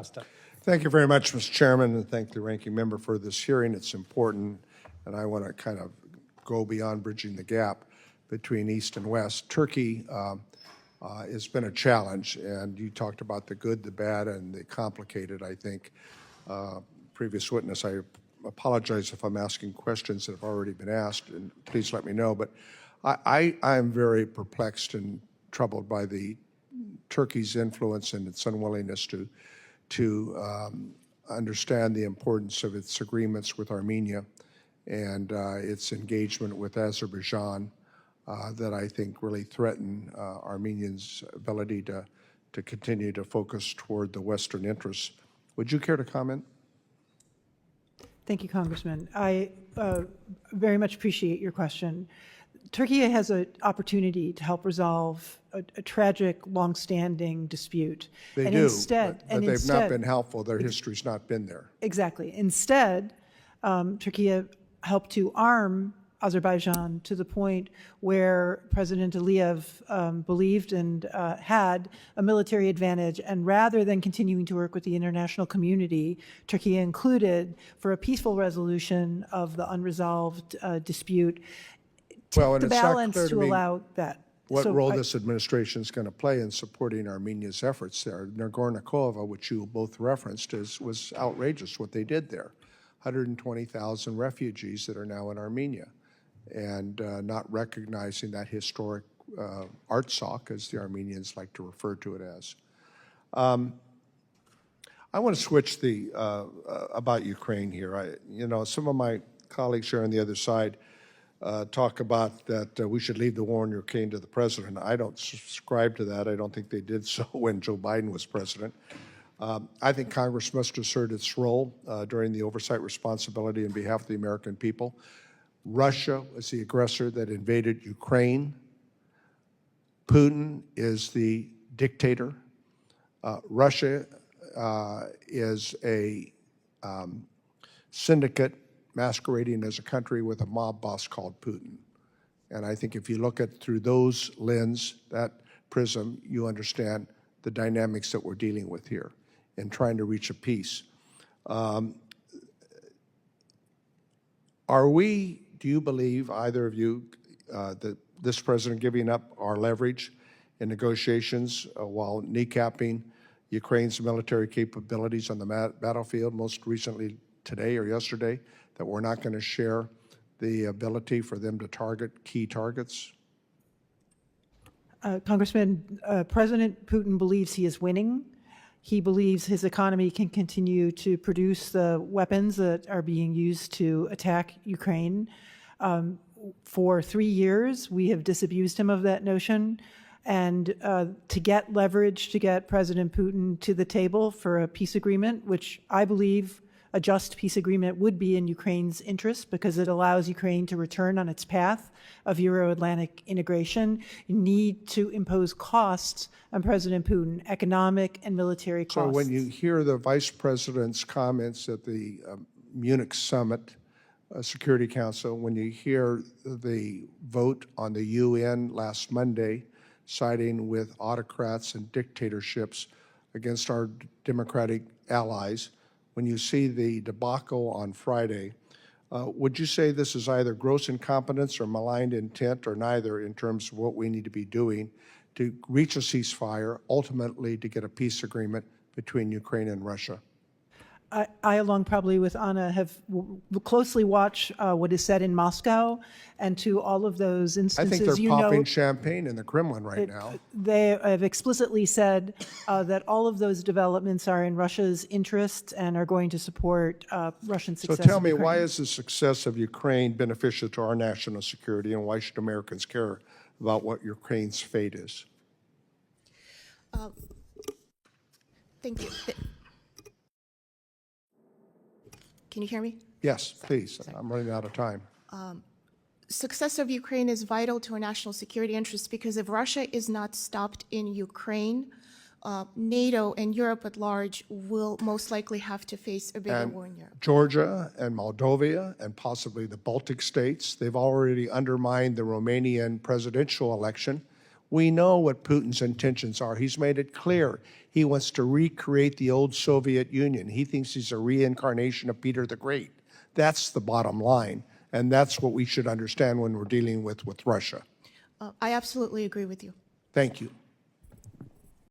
Costa. Thank you very much, Mr. Chairman, and thank the ranking member for this hearing. It's important, and I want to kind of go beyond bridging the gap between East and West. Turkey has been a challenge, and you talked about the good, the bad, and the complicated, I think. Previous witness, I apologize if I'm asking questions that have already been asked, and please let me know. But I am very perplexed and troubled by the Turkey's influence and its unwillingness to understand the importance of its agreements with Armenia and its engagement with Azerbaijan that I think really threaten Armenians' ability to continue to focus toward the Western interests. Would you care to comment? Thank you, Congressman. I very much appreciate your question. Turkey has an opportunity to help resolve a tragic, long-standing dispute. They and do, instead, but they've not been helpful. Their history's not been there. Exactly. Instead, Turkey helped to arm Azerbaijan to the point where President Aliyev believed and had a military advantage. And rather than continuing to work with the international community, Turkey included for a peaceful resolution of the unresolved dispute Well, to balance to allow that. What role this administration is going to play in supporting Armenia's efforts there. Nagorno-Karabakh, which you both referenced, was outrageous what they did there. 120,000 refugees that are now in Armenia, and not recognizing that historic artsakh, as the Armenians like to refer to it as. I want to switch about Ukraine here. Some of my colleagues here on the other side talk about that we should leave the war in Ukraine to the president. I don't subscribe to that. I don't think they did so when Joe Biden was president. I think Congress must assert its role during the oversight responsibility on behalf of the American people. Russia was the aggressor that invaded Ukraine. Putin is the dictator. Russia is a syndicate masquerading as a country with a mob boss called Putin. And I think if you look at through those lens, that prism, you understand the dynamics that we're dealing with here in trying to reach a peace. Do you believe, either of you, that this president giving up our leverage in negotiations while kneecapping Ukraine's military capabilities on the battlefield, most recently today or yesterday, that we're not going to share the ability for them to target key targets? Congressman, President Putin believes he is winning. He believes his economy can continue to produce the weapons that are being used to attack Ukraine. For 3 years, we have disabused him of that notion. And to get leverage, to get President Putin to the table for a peace agreement, which I believe a just peace agreement would be in Ukraine's interest because it allows Ukraine to return on its path of Euro-Atlantic integration. You need to impose costs on President Putin, economic and military costs. So when you hear the Vice President's comments at the Munich Summit, Security Council, when you hear the vote on the UN last Monday, siding with autocrats and dictatorships against our democratic allies, when you see the debacle on Friday, would you say this is either gross incompetence or malign intent or neither in terms of what we need to be doing to reach a ceasefire, ultimately to get a peace agreement between Ukraine and Russia? I, along probably with Anna, have closely watched what is said in Moscow, and to all of those instances, I think they're popping champagne in the Kremlin right now. They have explicitly said that all of those developments are in Russia's interest and are going to support Russian success. So tell me, why is the success of Ukraine beneficial to our national security, and why should Americans care about what Ukraine's fate is? Thank you. Can you hear me? Yes, please. I'm running out of time. Success of Ukraine is vital to our national security interests because if Russia is not stopped in Ukraine, NATO and Europe at large will most likely have to face a bigger war in Europe. Georgia and Moldova and possibly the Baltic states, they've already undermined the Romanian presidential election We know what Putin's intentions are. He's made it clear. He wants to recreate the old Soviet Union. He thinks he's a reincarnation of Peter the Great. That's the bottom line, and that's what we should understand when we're dealing with Russia. I absolutely agree with you. Thank you.